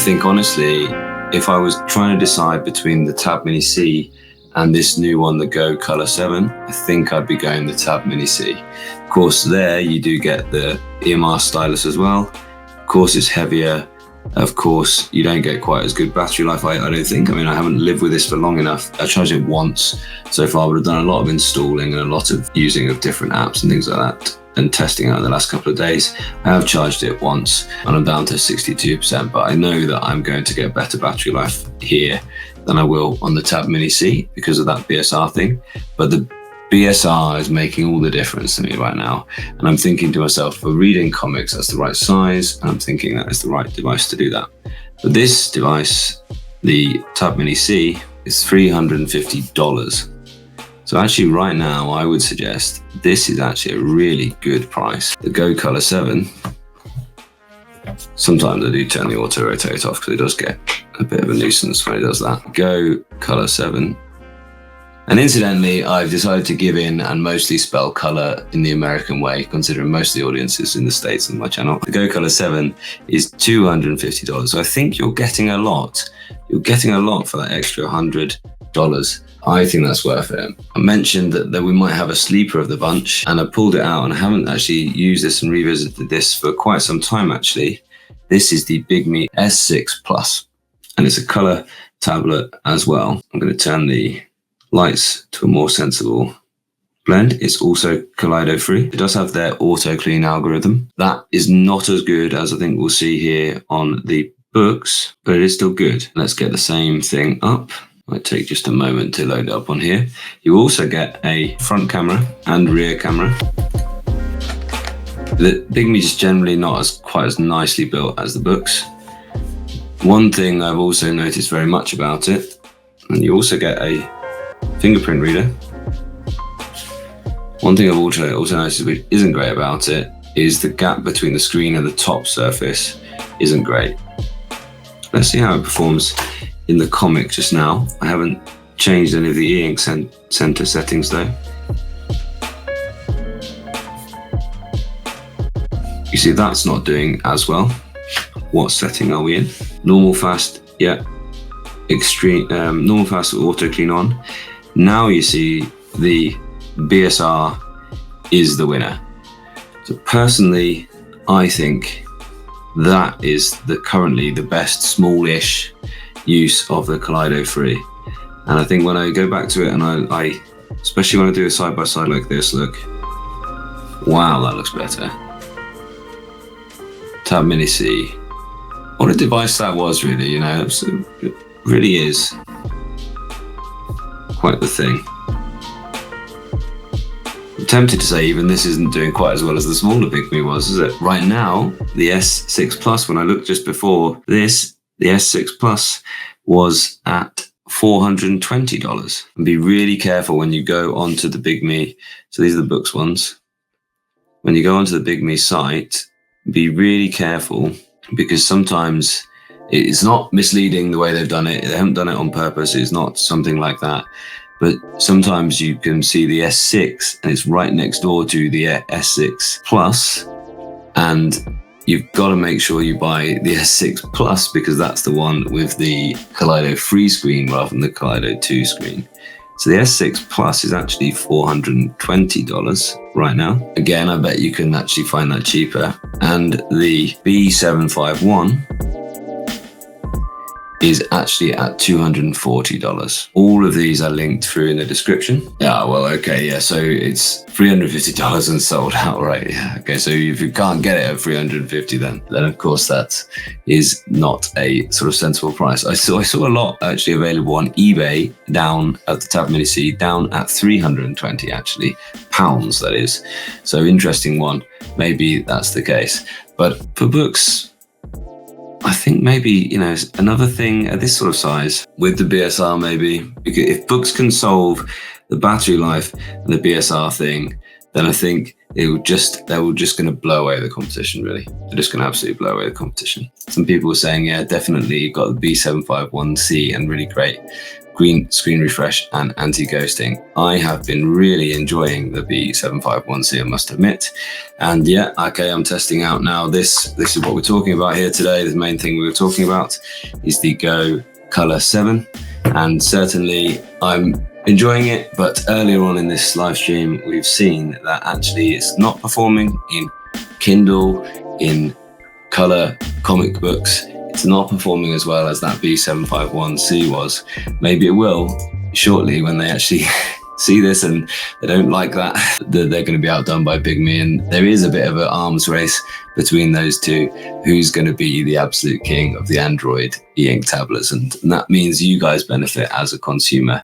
think honestly, if I was trying to decide between the Tab Mini C and this new one, the Go Color 7, I think I'd be going the Tab Mini C. Of course, there you do get the EMR stylus as well. Of course, it's heavier. Of course, you don't get quite as good battery life, I don't think. I mean, I haven't lived with this for long enough. I charged it once so far, but I've done a lot of installing and a lot of using of different apps and things like that, and testing out in the last couple of days. I have charged it once and I'm down to 62%, but I know that I'm going to get better battery life here than I will on the Tab Mini C because of that BSR thing. But the BSR is making all the difference to me right now. And I'm thinking to myself, for reading comics, that's the right size. And I'm thinking that is the right device to do that. But this device, the Tab Mini C, is $350. So actually right now, I would suggest this is actually a really good price. The Go Color 7, sometimes I do turn the auto rotate off because it does get a bit of a nuisance when it does that. Go Color 7. And incidentally, I've decided to give in and mostly spell color in the American way, considering most of the audience is in the States on my channel. The Go Color 7 is $250. So I think you're getting a lot. You're getting a lot for that extra $100. I think that's worth it. I mentioned that we might have a sleeper of the bunch, and I pulled it out and I haven't actually used this and revisited this for quite some time actually. This is the Bigme S6 Plus, and it's a color tablet as well. I'm going to turn the lights to a more sensible blend. It's also Kaleido free. It does have their auto clean algorithm. That is not as good as I think we'll see here on the Boox, but it is still good. Let's get the same thing up. Might take just a moment to load it up on here. You also get a front camera and rear camera. The Bigme is generally not quite as nicely built as the Boox. One thing I've also noticed very much about it, and you also get a fingerprint reader. One thing I've also noticed which isn't great about it is the gap between the screen and the top surface isn't great. Let's see how it performs in the comic just now. I haven't changed any of the e-ink center settings though. You see that's not doing as well. What setting are we in? Normal fast, yeah. Extreme, normal fast auto clean on. Now you see the BSR is the winner. So personally, I think that is currently the best smallish use of the Kaleido free. And I think when I go back to it and I especially when I do a side by side like this, look, wow, that looks better. Tab Mini C. What a device that was really, you know, it really is quite the thing. I'm tempted to say even this isn't doing quite as well as the smaller Bigme was, is it? Right now, the S6 Plus, when I looked just before this, the S6 Plus was at $420. And be really careful when you go onto the Bigme. So these are the Boox ones. When you go onto the Bigme site, be really careful because sometimes it's not misleading the way they've done it. They haven't done it on purpose. It's not something like that. But sometimes you can see the S6 and it's right next door to the S6 Plus. And you've got to make sure you buy the S6 Plus because that's the one with the Kaleido free screen rather than the Kaleido 2 screen. So the S6 Plus is actually $420 right now. Again, I bet you can actually find that cheaper. And the B751 is actually at $240. All of these are linked through in the description. Yeah, well, okay, yeah, so it's $350 and sold outright. Yeah, okay, so if you can't get it at $350 then of course that is not a sort of sensible price. I saw a lot actually available on eBay down at the Tab Mini C, down at 320 actually, pounds that is. So interesting one, maybe that's the case. But for Boox, I think maybe, you know, another thing at this sort of size with the BSR maybe, because if Boox can solve the battery life and the BSR thing, then I think they're just going to blow away the competition really. They're just going to absolutely blow away the competition. Some people were saying, yeah, definitely you've got the B751C and really great screen refresh and anti-ghosting. I have been really enjoying the B751C, I must admit. And yeah, okay, I'm testing out now. This is what we're talking about here today. The main thing we were talking about is the Go Color 7. And certainly I'm enjoying it, but earlier on in this live stream, we've seen that actually it's not performing in Kindle, in color comic books. It's not performing as well as that B751C was. Maybe it will shortly when they actually see this and they don't like that, they're going to be outdone by Bigme. And there is a bit of an arms race between those two. Who's going to be the absolute king of the Android e-ink tablets? And that means you guys benefit as a consumer.